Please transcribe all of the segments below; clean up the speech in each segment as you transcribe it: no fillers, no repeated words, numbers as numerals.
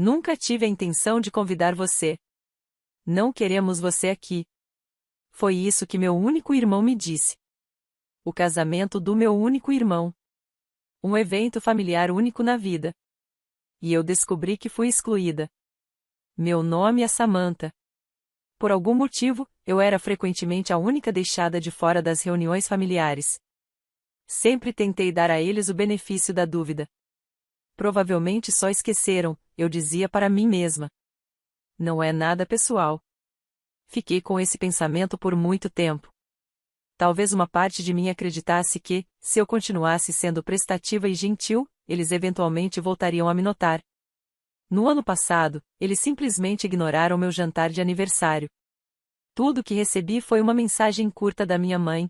Nunca tive a intenção de convidar você. Não queremos você aqui. Foi isso que meu único irmão me disse. O casamento do meu único irmão. Um evento familiar único na vida. E eu descobri que fui excluída. Meu nome é Samantha. Por algum motivo, eu era frequentemente a única deixada de fora das reuniões familiares. Sempre tentei dar a eles o benefício da dúvida. Provavelmente só esqueceram, eu dizia para mim mesma. Não é nada pessoal. Fiquei com esse pensamento por muito tempo. Talvez uma parte de mim acreditasse que, se eu continuasse sendo prestativa e gentil, eles eventualmente voltariam a me notar. No ano passado, eles simplesmente ignoraram meu jantar de aniversário. Tudo que recebi foi uma mensagem curta da minha mãe.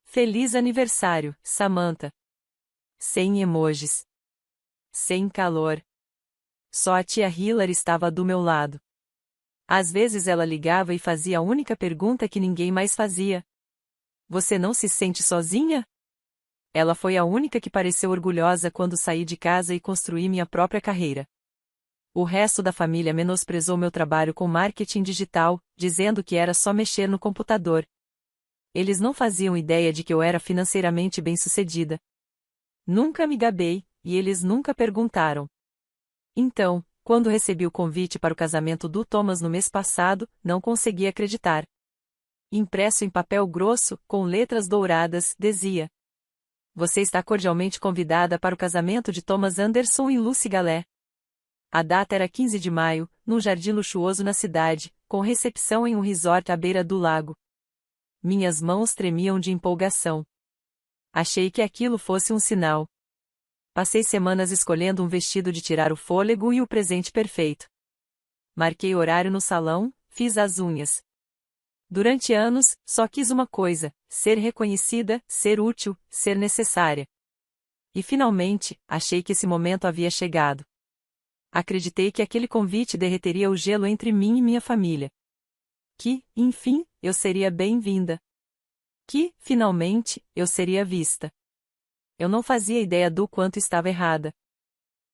Feliz aniversário, Samantha. Sem emojis. Sem calor. Só a tia Hilary estava do meu lado. Às vezes ela ligava e fazia a única pergunta que ninguém mais fazia. Você não se sente sozinha? Ela foi a única que pareceu orgulhosa quando saí de casa e construí minha própria carreira. O resto da família menosprezou meu trabalho com marketing digital, dizendo que era só mexer no computador. Eles não faziam ideia de que eu era financeiramente bem-sucedida. Nunca me gabei, e eles nunca perguntaram. Então, quando recebi o convite para o casamento do Thomas no mês passado, não consegui acreditar. Impresso em papel grosso, com letras douradas, dizia: Você está cordialmente convidada para o casamento de Thomas Anderson e Lucy Galé. A data era 15 de maio, num jardim luxuoso na cidade, com recepção em um resort à beira do lago. Minhas mãos tremiam de empolgação. Achei que aquilo fosse um sinal. Passei semanas escolhendo um vestido de tirar o fôlego e o presente perfeito. Marquei horário no salão, fiz as unhas. Durante anos, só quis uma coisa: ser reconhecida, ser útil, ser necessária. E finalmente, achei que esse momento havia chegado. Acreditei que aquele convite derreteria o gelo entre mim e minha família. Que, enfim, eu seria bem-vinda. Que, finalmente, eu seria vista. Eu não fazia ideia do quanto estava errada.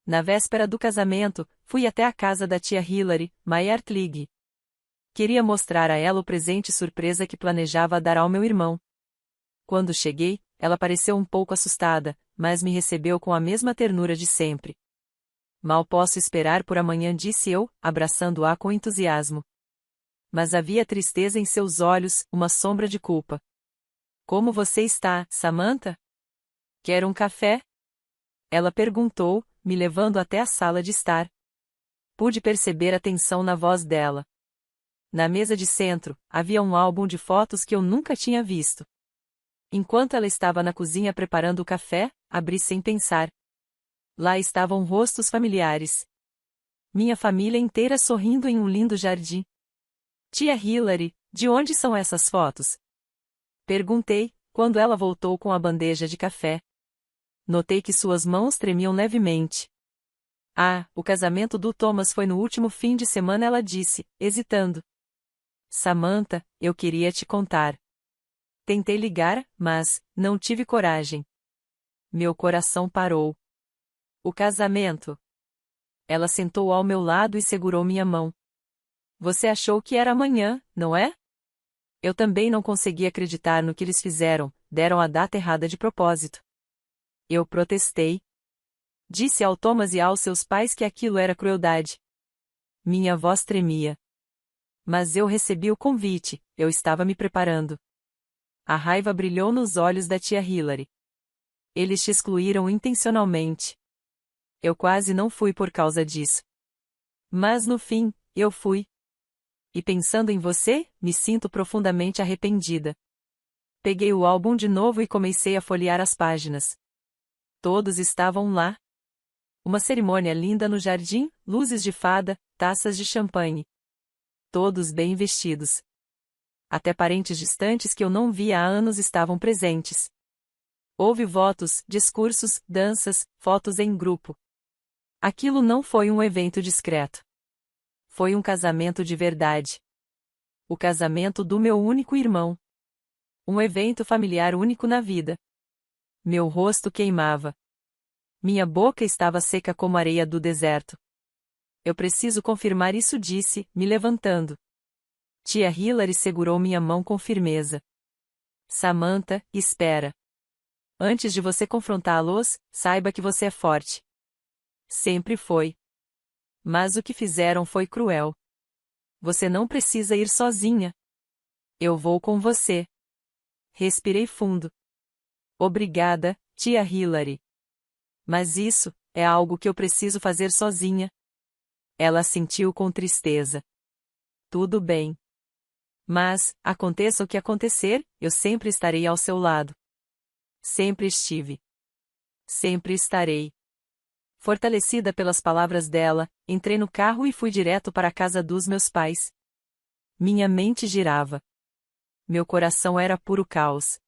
Na véspera do casamento, fui até a casa da tia Hilary, Mayertlig. Queria mostrar a ela o presente surpresa que planejava dar ao meu irmão. Quando cheguei, ela pareceu um pouco assustada, mas me recebeu com a mesma ternura de sempre. Mal posso esperar por amanhã, disse eu, abraçando-a com entusiasmo. Mas havia tristeza em seus olhos, uma sombra de culpa. Como você está, Samantha? Quer um café? Ela perguntou, me levando até a sala de estar. Pude perceber a tensão na voz dela. Na mesa de centro, havia um álbum de fotos que eu nunca tinha visto. Enquanto ela estava na cozinha preparando o café, abri sem pensar. Lá estavam rostos familiares. Minha família inteira sorrindo em um lindo jardim. Tia Hilary, de onde são essas fotos? Perguntei, quando ela voltou com a bandeja de café. Notei que suas mãos tremiam levemente. Ah, o casamento do Thomas foi no último fim de semana, ela disse, hesitando. Samantha, eu queria te contar. Tentei ligar, mas não tive coragem. Meu coração parou. O casamento. Ela sentou ao meu lado e segurou minha mão. Você achou que era amanhã, não é? Eu também não consegui acreditar no que eles fizeram, deram a data errada de propósito. Eu protestei. Disse ao Thomas e aos seus pais que aquilo era crueldade. Minha voz tremia. Mas eu recebi o convite, eu estava me preparando. A raiva brilhou nos olhos da tia Hilary. Eles te excluíram intencionalmente. Eu quase não fui por causa disso. Mas no fim, eu fui. E pensando em você, me sinto profundamente arrependida. Peguei o álbum de novo e comecei a folhear as páginas. Todos estavam lá. Uma cerimônia linda no jardim, luzes de fada, taças de champanhe. Todos bem vestidos. Até parentes distantes que eu não via há anos estavam presentes. Houve votos, discursos, danças, fotos em grupo. Aquilo não foi um evento discreto. Foi um casamento de verdade. O casamento do meu único irmão. Um evento familiar único na vida. Meu rosto queimava. Minha boca estava seca como areia do deserto. Eu preciso confirmar isso, disse, me levantando. Tia Hilary segurou minha mão com firmeza. Samantha, espera. Antes de você confrontá-los, saiba que você é forte. Sempre foi. Mas o que fizeram foi cruel. Você não precisa ir sozinha. Eu vou com você. Respirei fundo. Obrigada, tia Hilary. Mas isso é algo que eu preciso fazer sozinha. Ela assentiu com tristeza. Tudo bem. Mas, aconteça o que acontecer, eu sempre estarei ao seu lado. Sempre estive. Sempre estarei. Fortalecida pelas palavras dela, entrei no carro e fui direto para a casa dos meus pais. Minha mente girava. Meu coração era puro caos.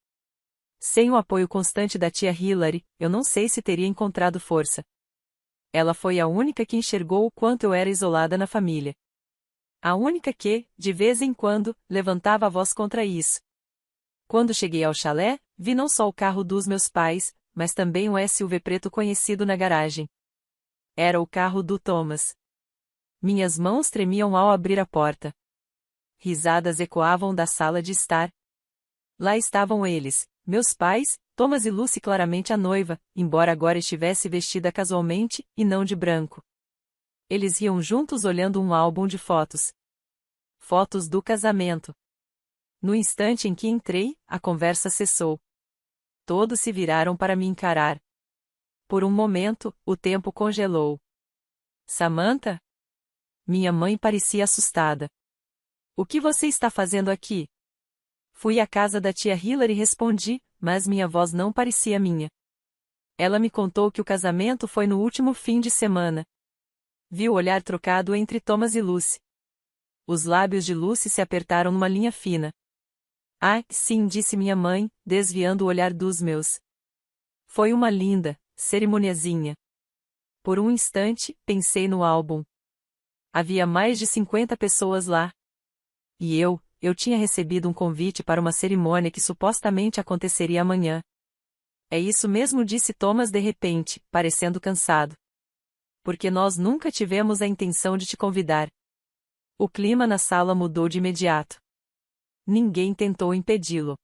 Sem o apoio constante da tia Hilary, eu não sei se teria encontrado força. Ela foi a única que enxergou o quanto eu era isolada na família. A única que, de vez em quando, levantava a voz contra isso. Quando cheguei ao chalé, vi não só o carro dos meus pais, mas também um SUV preto conhecido na garagem. Era o carro do Thomas. Minhas mãos tremiam ao abrir a porta. Risadas ecoavam da sala de estar. Lá estavam eles, meus pais, Thomas e Lucy, claramente a noiva, embora agora estivesse vestida casualmente, e não de branco. Eles riam juntos olhando um álbum de fotos. Fotos do casamento. No instante em que entrei, a conversa cessou. Todos se viraram para me encarar. Por um momento, o tempo congelou. Samantha? Minha mãe parecia assustada. O que você está fazendo aqui? Fui à casa da tia Hilary, respondi, mas minha voz não parecia minha. Ela me contou que o casamento foi no último fim de semana. Vi o olhar trocado entre Thomas e Lucy. Os lábios de Lucy se apertaram numa linha fina. Ah, sim, disse minha mãe, desviando o olhar dos meus. Foi uma linda cerimoniazinha. Por um instante, pensei no álbum. Havia mais de 50 pessoas lá. E eu tinha recebido um convite para uma cerimônia que supostamente aconteceria amanhã. É isso mesmo, disse Thomas de repente, parecendo cansado. Porque nós nunca tivemos a intenção de te convidar. O clima na sala mudou de imediato. Ninguém tentou impedi-lo.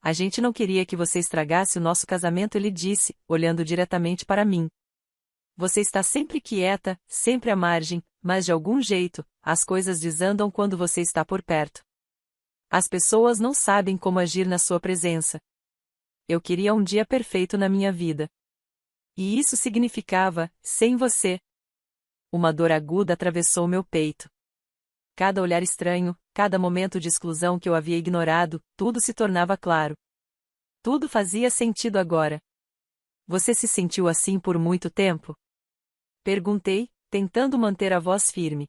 A gente não queria que você estragasse o nosso casamento, ele disse, olhando diretamente para mim. Você está sempre quieta, sempre à margem, mas de algum jeito, as coisas desandam quando você está por perto. As pessoas não sabem como agir na sua presença. Eu queria um dia perfeito na minha vida. E isso significava, sem você. Uma dor aguda atravessou meu peito. Cada olhar estranho, cada momento de exclusão que eu havia ignorado, tudo se tornava claro. Tudo fazia sentido agora. Você se sentiu assim por muito tempo? Perguntei, tentando manter a voz firme.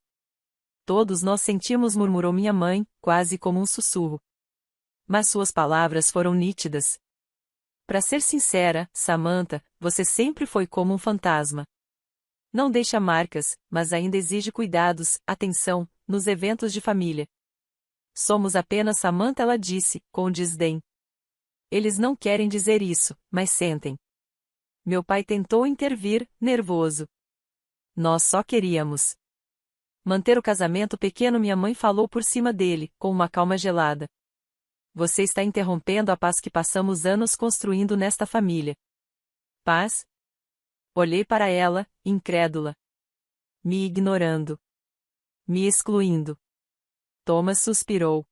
Todos nós sentimos, murmurou minha mãe, quase como um sussurro. Mas suas palavras foram nítidas. Para ser sincera, Samantha, você sempre foi como um fantasma. Não deixa marcas, mas ainda exige cuidados, atenção, nos eventos de família. Somos apenas Samantha, ela disse, com desdém. Eles não querem dizer isso, mas sentem. Meu pai tentou intervir, nervoso. Nós só queríamos manter o casamento pequeno, minha mãe falou por cima dele, com uma calma gelada. Você está interrompendo a paz que passamos anos construindo nesta família. Paz? Olhei para ela, incrédula. Me ignorando. Me excluindo. Thomas suspirou.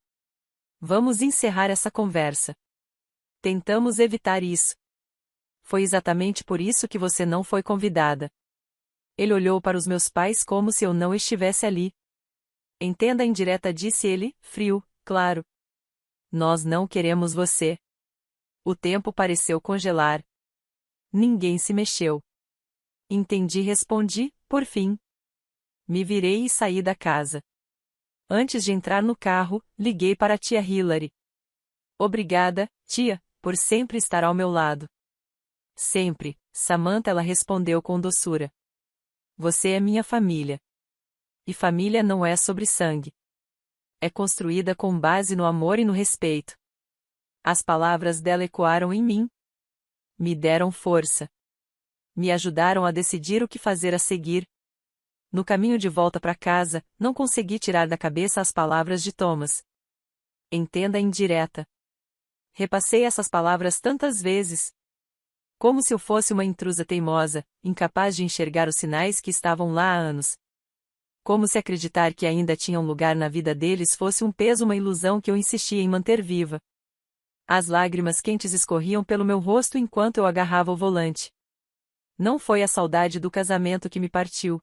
Vamos encerrar essa conversa. Tentamos evitar isso. Foi exatamente por isso que você não foi convidada. Ele olhou para os meus pais como se eu não estivesse ali. Entenda a indireta, disse ele, frio, claro. Nós não queremos você. O tempo pareceu congelar. Ninguém se mexeu. Entendi, respondi, por fim. Me virei e saí da casa. Antes de entrar no carro, liguei para a tia Hilary. Obrigada, tia, por sempre estar ao meu lado. Sempre, Samantha, ela respondeu com doçura. Você é minha família. E família não é sobre sangue. É construída com base no amor e no respeito. As palavras dela ecoaram em mim. Me deram força. Me ajudaram a decidir o que fazer a seguir. No caminho de volta para casa, não consegui tirar da cabeça as palavras de Thomas. Entenda a indireta. Repassei essas palavras tantas vezes. Como se eu fosse uma intrusa teimosa, incapaz de enxergar os sinais que estavam lá há anos. Como se acreditar que ainda tinha um lugar na vida deles fosse um peso, uma ilusão que eu insistia em manter viva. As lágrimas quentes escorriam pelo meu rosto enquanto eu agarrava o volante. Não foi a saudade do casamento que me partiu.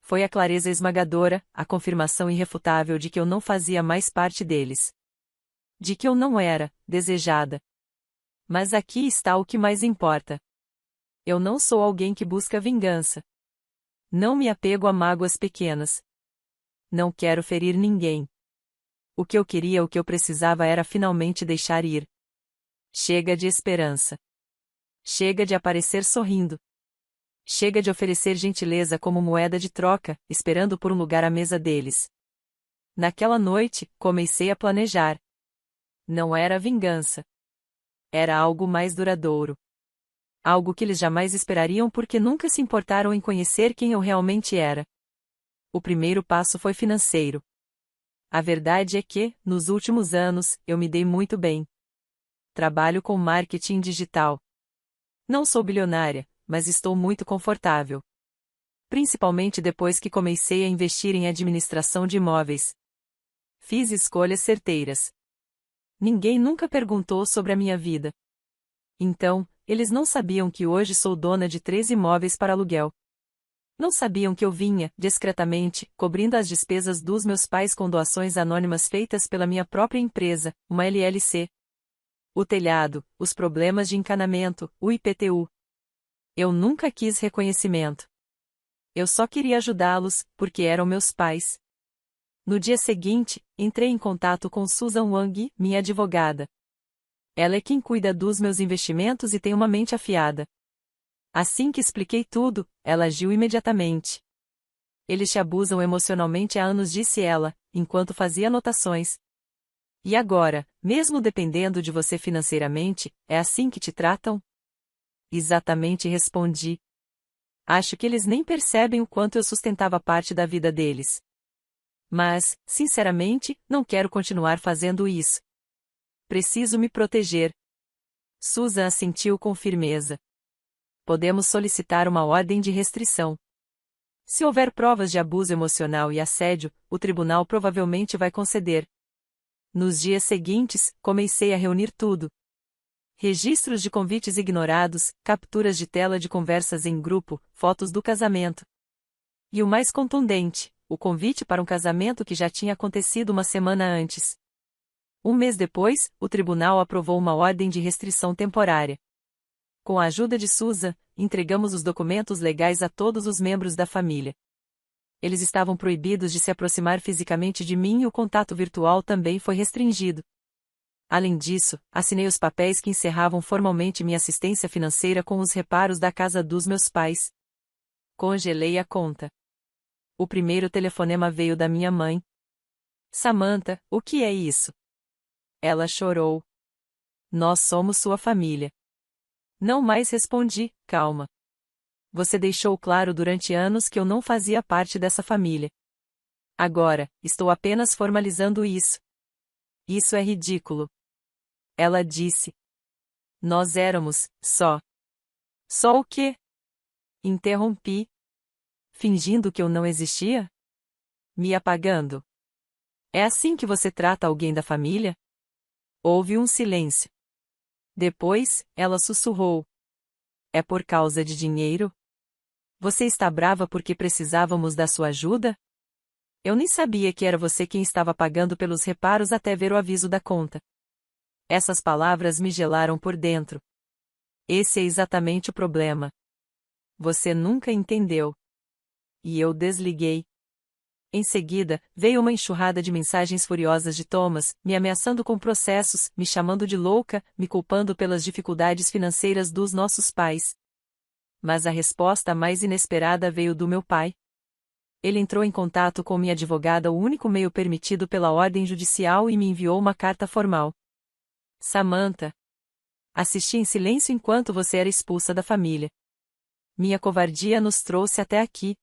Foi a clareza esmagadora, a confirmação irrefutável de que eu não fazia mais parte deles. De que eu não era desejada. Mas aqui está o que mais importa. Eu não sou alguém que busca vingança. Não me apego a mágoas pequenas. Não quero ferir ninguém. O que eu queria, o que eu precisava era finalmente deixar ir. Chega de esperança. Chega de aparecer sorrindo. Chega de oferecer gentileza como moeda de troca, esperando por um lugar à mesa deles. Naquela noite, comecei a planejar. Não era vingança. Era algo mais duradouro. Algo que eles jamais esperariam porque nunca se importaram em conhecer quem eu realmente era. O primeiro passo foi financeiro. A verdade é que, nos últimos anos, eu me dei muito bem. Trabalho com marketing digital. Não sou bilionária, mas estou muito confortável. Principalmente depois que comecei a investir em administração de imóveis. Fiz escolhas certeiras. Ninguém nunca perguntou sobre a minha vida. Então, eles não sabiam que hoje sou dona de 3 imóveis para aluguel. Não sabiam que eu vinha, discretamente, cobrindo as despesas dos meus pais com doações anônimas feitas pela minha própria empresa, uma LLC. O telhado, os problemas de encanamento, o IPTU. Eu nunca quis reconhecimento. Eu só queria ajudá-los, porque eram meus pais. No dia seguinte, entrei em contato com Susan Wang, minha advogada. Ela é quem cuida dos meus investimentos e tem uma mente afiada. Assim que expliquei tudo, ela agiu imediatamente. Eles te abusam emocionalmente há anos, disse ela, enquanto fazia anotações. E agora, mesmo dependendo de você financeiramente, é assim que te tratam? Exatamente, respondi. Acho que eles nem percebem o quanto eu sustentava parte da vida deles. Mas, sinceramente, não quero continuar fazendo isso. Preciso me proteger. Susan assentiu com firmeza. Podemos solicitar uma ordem de restrição. Se houver provas de abuso emocional e assédio, o tribunal provavelmente vai conceder. Nos dias seguintes, comecei a reunir tudo. Registros de convites ignorados, capturas de tela de conversas em grupo, fotos do casamento. E o mais contundente, o convite para um casamento que já tinha acontecido uma semana antes. Um mês depois, o tribunal aprovou uma ordem de restrição temporária. Com a ajuda de Susan, entregamos os documentos legais a todos os membros da família. Eles estavam proibidos de se aproximar fisicamente de mim e o contato virtual também foi restringido. Além disso, assinei os papéis que encerravam formalmente minha assistência financeira com os reparos da casa dos meus pais. Congelei a conta. O primeiro telefonema veio da minha mãe. Samantha, o que é isso? Ela chorou. Nós somos sua família. Não mais, respondi, calma. Você deixou claro durante anos que eu não fazia parte dessa família. Agora, estou apenas formalizando isso. Isso é ridículo. Ela disse. Nós éramos, só. Só o quê? Interrompi. Fingindo que eu não existia? Me apagando. É assim que você trata alguém da família? Houve um silêncio. Depois, ela sussurrou. É por causa de dinheiro? Você está brava porque precisávamos da sua ajuda? Eu nem sabia que era você quem estava pagando pelos reparos até ver o aviso da conta. Essas palavras me gelaram por dentro. Esse é exatamente o problema. Você nunca entendeu. E eu desliguei. Em seguida, veio uma enxurrada de mensagens furiosas de Thomas, me ameaçando com processos, me chamando de louca, me culpando pelas dificuldades financeiras dos nossos pais. Mas a resposta mais inesperada veio do meu pai. Ele entrou em contato com minha advogada, o único meio permitido pela ordem judicial, e me enviou uma carta formal. Samantha. Assisti em silêncio enquanto você era expulsa da família. Minha covardia nos trouxe até aqui.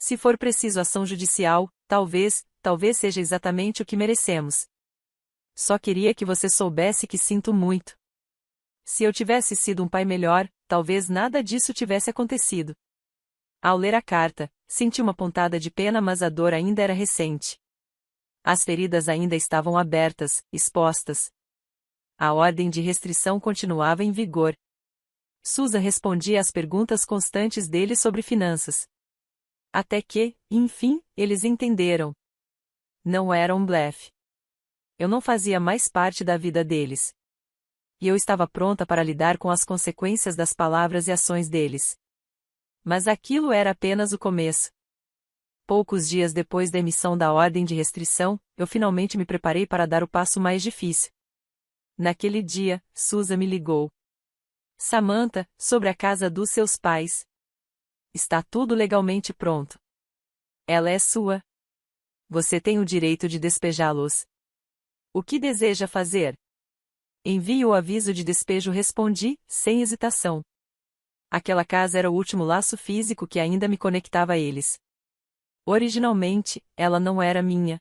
Se for preciso ação judicial, talvez seja exatamente o que merecemos. Só queria que você soubesse que sinto muito. Se eu tivesse sido um pai melhor, talvez nada disso tivesse acontecido. Ao ler a carta, senti uma pontada de pena, mas a dor ainda era recente. As feridas ainda estavam abertas, expostas. A ordem de restrição continuava em vigor. Susan respondia às perguntas constantes dele sobre finanças. Até que, enfim, eles entenderam. Não era um blefe. Eu não fazia mais parte da vida deles. E eu estava pronta para lidar com as consequências das palavras e ações deles. Mas aquilo era apenas o começo. Poucos dias depois da emissão da ordem de restrição, eu finalmente me preparei para dar o passo mais difícil. Naquele dia, Susan me ligou. Samantha, sobre a casa dos seus pais. Está tudo legalmente pronto. Ela é sua. Você tem o direito de despejá-los. O que deseja fazer? Envie o aviso de despejo, respondi, sem hesitação. Aquela casa era o último laço físico que ainda me conectava a eles. Originalmente, ela não era minha.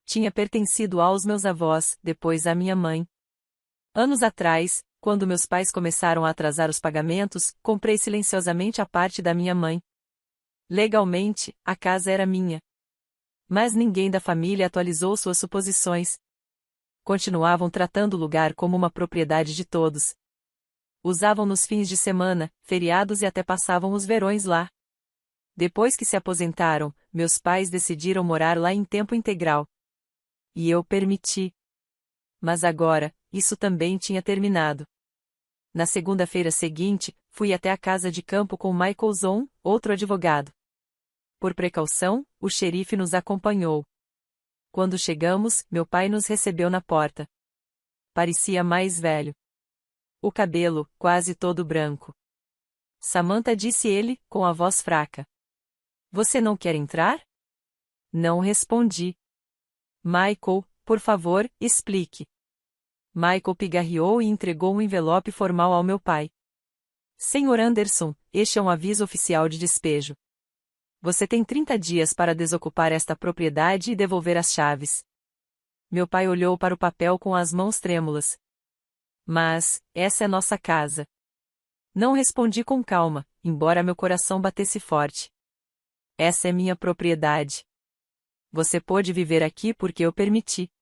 Tinha pertencido aos meus avós, depois à minha mãe. Anos atrás, quando meus pais começaram a atrasar os pagamentos, comprei silenciosamente a parte da minha mãe. Legalmente, a casa era minha. Mas ninguém da família atualizou suas suposições. Continuavam tratando o lugar como uma propriedade de todos. Usavam nos fins de semana, feriados e até passavam os verões lá. Depois que se aposentaram, meus pais decidiram morar lá em tempo integral. E eu permiti. Mas agora, isso também tinha terminado. Na segunda-feira seguinte, fui até a casa de campo com Michael Zon, outro advogado. Por precaução, o xerife nos acompanhou. Quando chegamos, meu pai nos recebeu na porta. Parecia mais velho. O cabelo, quase todo branco. Samantha, disse ele, com a voz fraca. Você não quer entrar? Não respondi. Michael, por favor, explique. Michael pigarreou e entregou um envelope formal ao meu pai. Senhor Anderson, este é um aviso oficial de despejo. Você tem 30 dias para desocupar esta propriedade e devolver as chaves. Meu pai olhou para o papel com as mãos trêmulas. Mas, essa é nossa casa. Não respondi com calma, embora meu coração batesse forte. Essa é minha propriedade. Você pôde viver aqui porque eu permiti.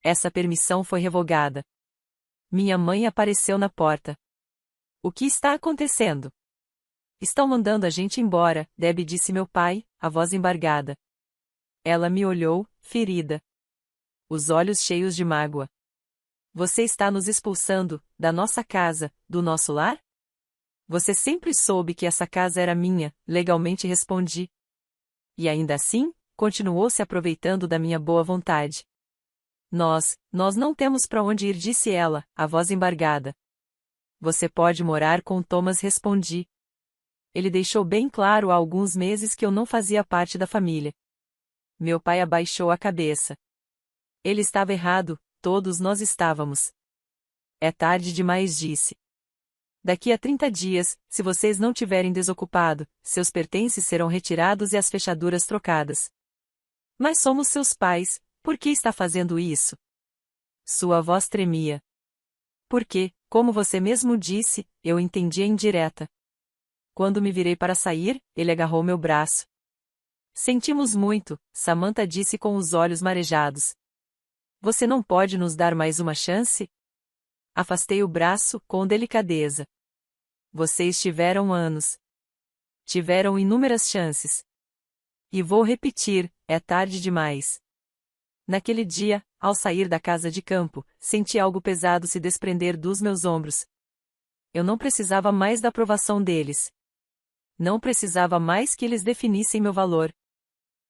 Essa permissão foi revogada. Minha mãe apareceu na porta. O que está acontecendo? Estão mandando a gente embora, Debbie, disse meu pai, a voz embargada. Ela me olhou, ferida. Os olhos cheios de mágoa. Você está nos expulsando, da nossa casa, do nosso lar? Você sempre soube que essa casa era minha, legalmente respondi. E ainda assim, continuou se aproveitando da minha boa vontade. Nós não temos para onde ir, disse ela, a voz embargada. Você pode morar com Thomas, respondi. Ele deixou bem claro há alguns meses que eu não fazia parte da família. Meu pai abaixou a cabeça. Ele estava errado, todos nós estávamos. É tarde demais, disse. Daqui a 30 dias, se vocês não tiverem desocupado, seus pertences serão retirados e as fechaduras trocadas. Mas somos seus pais, por que está fazendo isso? Sua voz tremia. Porque, como você mesmo disse, eu entendi a indireta. Quando me virei para sair, ele agarrou meu braço. Sentimos muito, Samantha disse com os olhos marejados. Você não pode nos dar mais uma chance? Afastei o braço, com delicadeza. Vocês tiveram anos. Tiveram inúmeras chances. E vou repetir, é tarde demais. Naquele dia, ao sair da casa de campo, senti algo pesado se desprender dos meus ombros. Eu não precisava mais da aprovação deles. Não precisava mais que eles definissem meu valor.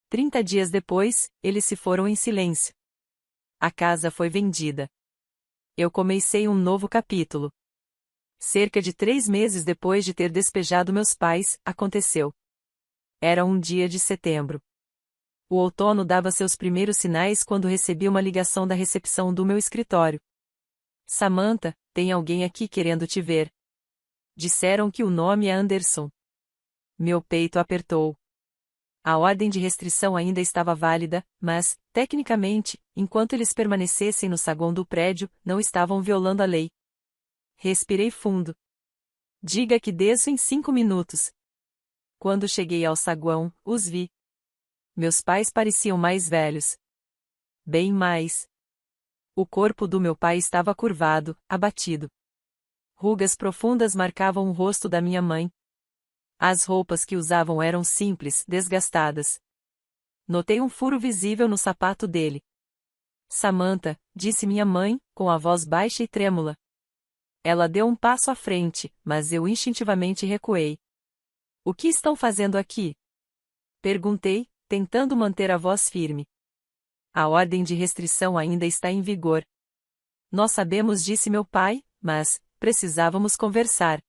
30 dias depois, eles se foram em silêncio. A casa foi vendida. Eu comecei um novo capítulo. Cerca de 3 meses depois de ter despejado meus pais, aconteceu. Era um dia de setembro. O outono dava seus primeiros sinais quando recebi uma ligação da recepção do meu escritório. Samantha, tem alguém aqui querendo te ver. Disseram que o nome é Anderson. Meu peito apertou. A ordem de restrição ainda estava válida, mas, tecnicamente, enquanto eles permanecessem no saguão do prédio, não estavam violando a lei. Respirei fundo. Diga que desço em 5 minutos. Quando cheguei ao saguão, os vi. Meus pais pareciam mais velhos. Bem mais. O corpo do meu pai estava curvado, abatido. Rugas profundas marcavam o rosto da minha mãe. As roupas que usavam eram simples, desgastadas. Notei um furo visível no sapato dele. Samantha, disse minha mãe, com a voz baixa e trêmula. Ela deu um passo à frente, mas eu instintivamente recuei. O que estão fazendo aqui? Perguntei, tentando manter a voz firme. A ordem de restrição ainda está em vigor. Nós sabemos, disse meu pai, mas precisávamos conversar.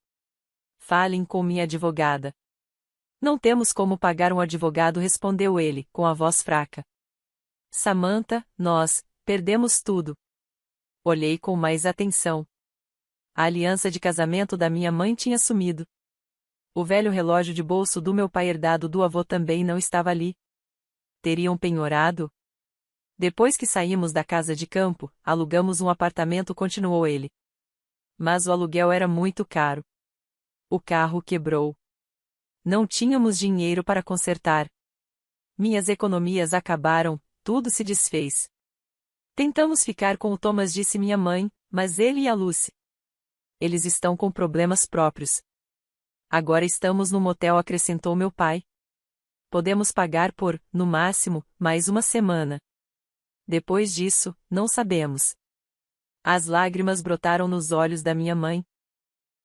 Falem com minha advogada. Não temos como pagar um advogado, respondeu ele, com a voz fraca. Samantha, nós perdemos tudo. Olhei com mais atenção. A aliança de casamento da minha mãe tinha sumido. O velho relógio de bolso do meu pai herdado do avô também não estava ali. Teriam penhorado? Depois que saímos da casa de campo, alugamos um apartamento, continuou ele. Mas o aluguel era muito caro. O carro quebrou. Não tínhamos dinheiro para consertar. Minhas economias acabaram, tudo se desfez. Tentamos ficar com o Thomas, disse minha mãe, mas ele e a Lucy. Eles estão com problemas próprios. Agora estamos no motel, acrescentou meu pai. Podemos pagar por, no máximo, mais uma semana. Depois disso, não sabemos. As lágrimas brotaram nos olhos da minha mãe.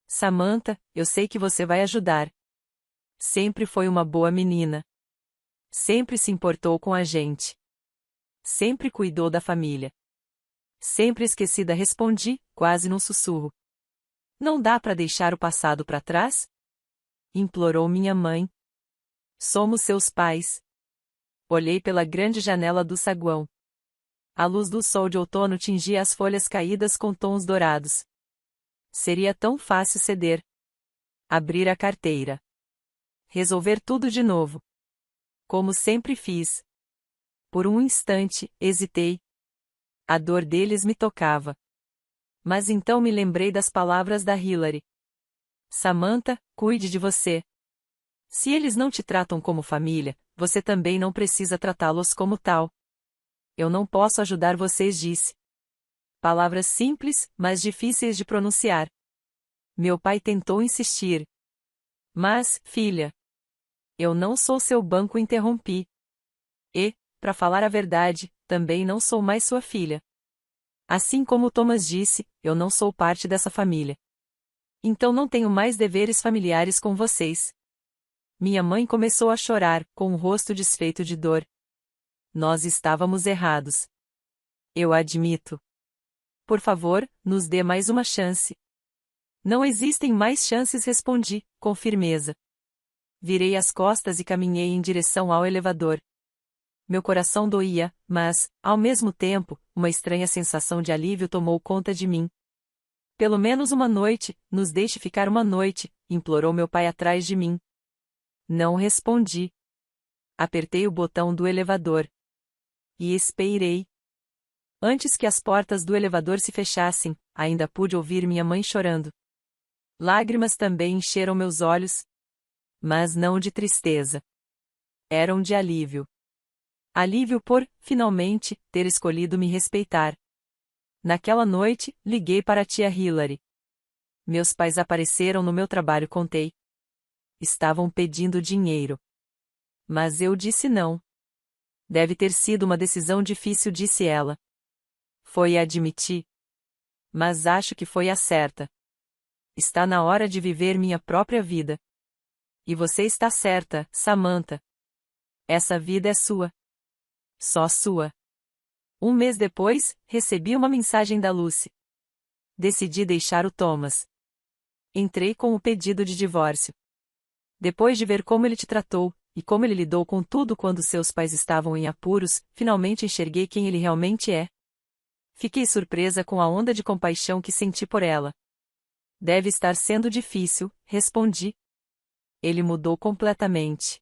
Samantha, eu sei que você vai ajudar. Sempre foi uma boa menina. Sempre se importou com a gente. Sempre cuidou da família. Sempre esquecida, respondi, quase num sussurro. Não dá para deixar o passado para trás? Implorou minha mãe. Somos seus pais. Olhei pela grande janela do saguão. A luz do sol de outono tingia as folhas caídas com tons dourados. Seria tão fácil ceder. Abrir a carteira. Resolver tudo de novo. Como sempre fiz. Por um instante, hesitei. A dor deles me tocava. Mas então me lembrei das palavras da Hilary. Samantha, cuide de você. Se eles não te tratam como família, você também não precisa tratá-los como tal. Eu não posso ajudar vocês, disse. Palavras simples, mas difíceis de pronunciar. Meu pai tentou insistir. Mas, filha. Eu não sou seu banco, interrompi. E, para falar a verdade, também não sou mais sua filha. Assim como Thomas disse, eu não sou parte dessa família. Então não tenho mais deveres familiares com vocês. Minha mãe começou a chorar, com o rosto desfeito de dor. Nós estávamos errados. Eu admito. Por favor, nos dê mais uma chance. Não existem mais chances, respondi, com firmeza. Virei as costas e caminhei em direção ao elevador. Meu coração doía, mas, ao mesmo tempo, uma estranha sensação de alívio tomou conta de mim. Pelo menos uma noite, nos deixe ficar uma noite, implorou meu pai atrás de mim. Não respondi. Apertei o botão do elevador. E esperei. Antes que as portas do elevador se fechassem, ainda pude ouvir minha mãe chorando. Lágrimas também encheram meus olhos. Mas não de tristeza. Eram de alívio. Alívio por, finalmente, ter escolhido me respeitar. Naquela noite, liguei para a tia Hilary. Meus pais apareceram no meu trabalho, contei. Estavam pedindo dinheiro. Mas eu disse não. Deve ter sido uma decisão difícil, disse ela. Foi, admiti. Mas acho que foi a certa. Está na hora de viver minha própria vida. E você está certa, Samantha. Essa vida é sua. Só sua. Um mês depois, recebi uma mensagem da Lucy. Decidi deixar o Thomas. Entrei com o pedido de divórcio. Depois de ver como ele te tratou, e como ele lidou com tudo quando seus pais estavam em apuros, finalmente enxerguei quem ele realmente é. Fiquei surpresa com a onda de compaixão que senti por ela. Deve estar sendo difícil, respondi. Ele mudou completamente.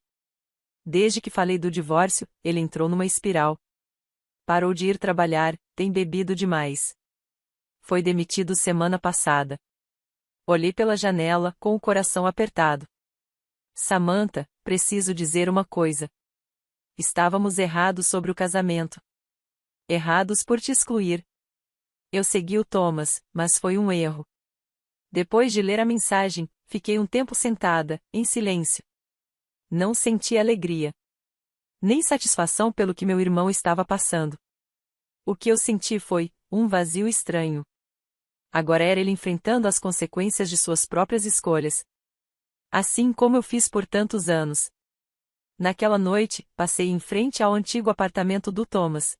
Desde que falei do divórcio, ele entrou numa espiral. Parou de ir trabalhar, tem bebido demais. Foi demitido semana passada. Olhei pela janela, com o coração apertado. Samantha, preciso dizer uma coisa. Estávamos errados sobre o casamento. Errados por te excluir. Eu segui o Thomas, mas foi um erro. Depois de ler a mensagem, fiquei um tempo sentada, em silêncio. Não senti alegria. Nem satisfação pelo que meu irmão estava passando. O que eu senti foi um vazio estranho. Agora era ele enfrentando as consequências de suas próprias escolhas. Assim como eu fiz por tantos anos. Naquela noite, passei em frente ao antigo apartamento do Thomas.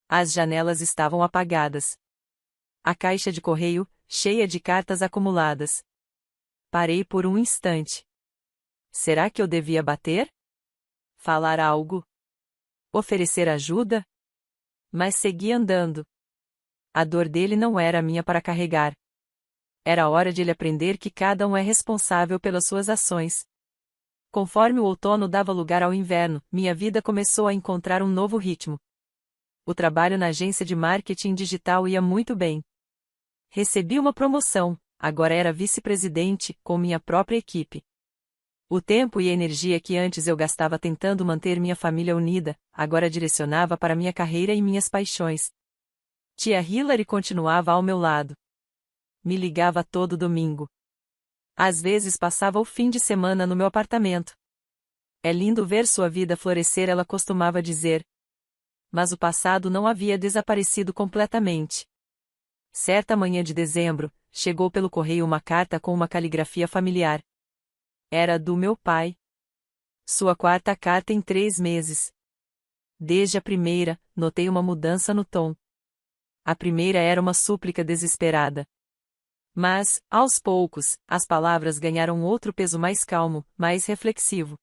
As janelas estavam apagadas. A caixa de correio, cheia de cartas acumuladas. Parei por um instante. Será que eu devia bater? Falar algo? Oferecer ajuda? Mas segui andando. A dor dele não era minha para carregar. Era hora de ele aprender que cada um é responsável pelas suas ações. Conforme o outono dava lugar ao inverno, minha vida começou a encontrar um novo ritmo. O trabalho na agência de marketing digital ia muito bem. Recebi uma promoção, agora era vice-presidente, com minha própria equipe. O tempo e a energia que antes eu gastava tentando manter minha família unida, agora direcionava para minha carreira e minhas paixões. Tia Hilary continuava ao meu lado. Me ligava todo domingo. Às vezes passava o fim de semana no meu apartamento. É lindo ver sua vida florescer, ela costumava dizer. Mas o passado não havia desaparecido completamente. Certa manhã de dezembro, chegou pelo correio uma carta com uma caligrafia familiar. Era do meu pai. Sua quarta carta em 3 meses. Desde a primeira, notei uma mudança no tom. A primeira era uma súplica desesperada. Mas, aos poucos, as palavras ganharam outro peso mais calmo, mais reflexivo.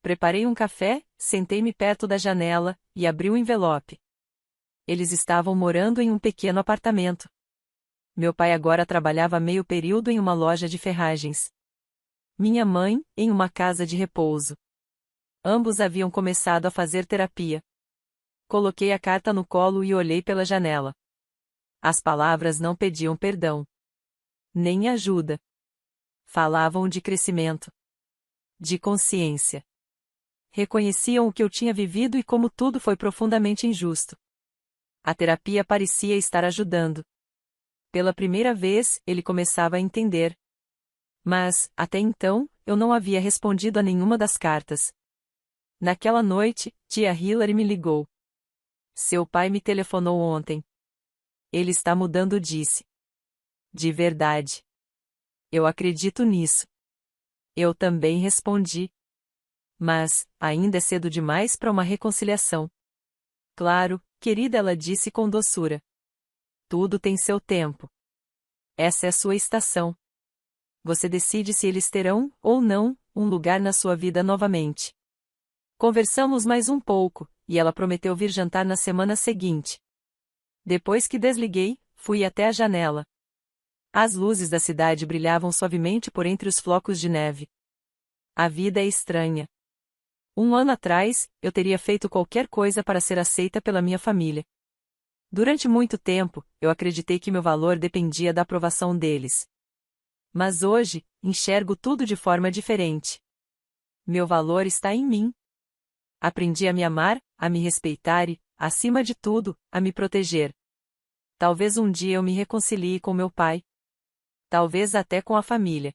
Preparei um café, sentei-me perto da janela, e abri o envelope. Eles estavam morando em um pequeno apartamento. Meu pai agora trabalhava meio período em uma loja de ferragens. Minha mãe, em uma casa de repouso. Ambos haviam começado a fazer terapia. Coloquei a carta no colo e olhei pela janela. As palavras não pediam perdão. Nem ajuda. Falavam de crescimento. De consciência. Reconheciam o que eu tinha vivido e como tudo foi profundamente injusto. A terapia parecia estar ajudando. Pela primeira vez, ele começava a entender. Mas, até então, eu não havia respondido a nenhuma das cartas. Naquela noite, tia Hilary me ligou. Seu pai me telefonou ontem. Ele está mudando, disse. De verdade. Eu acredito nisso. Eu também respondi. Mas, ainda é cedo demais para uma reconciliação. Claro, querida, ela disse com doçura. Tudo tem seu tempo. Essa é sua estação. Você decide se eles terão, ou não, um lugar na sua vida novamente. Conversamos mais um pouco, e ela prometeu vir jantar na semana seguinte. Depois que desliguei, fui até a janela. As luzes da cidade brilhavam suavemente por entre os flocos de neve. A vida é estranha. 1 ano atrás, eu teria feito qualquer coisa para ser aceita pela minha família. Durante muito tempo, eu acreditei que meu valor dependia da aprovação deles. Mas hoje, enxergo tudo de forma diferente. Meu valor está em mim. Aprendi a me amar, a me respeitar e, acima de tudo, a me proteger. Talvez um dia eu me reconcilie com meu pai. Talvez até com a família.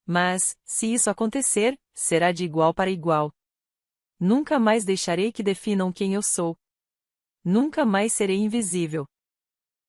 Mas, se isso acontecer, será de igual para igual. Nunca mais deixarei que definam quem eu sou. Nunca mais serei invisível.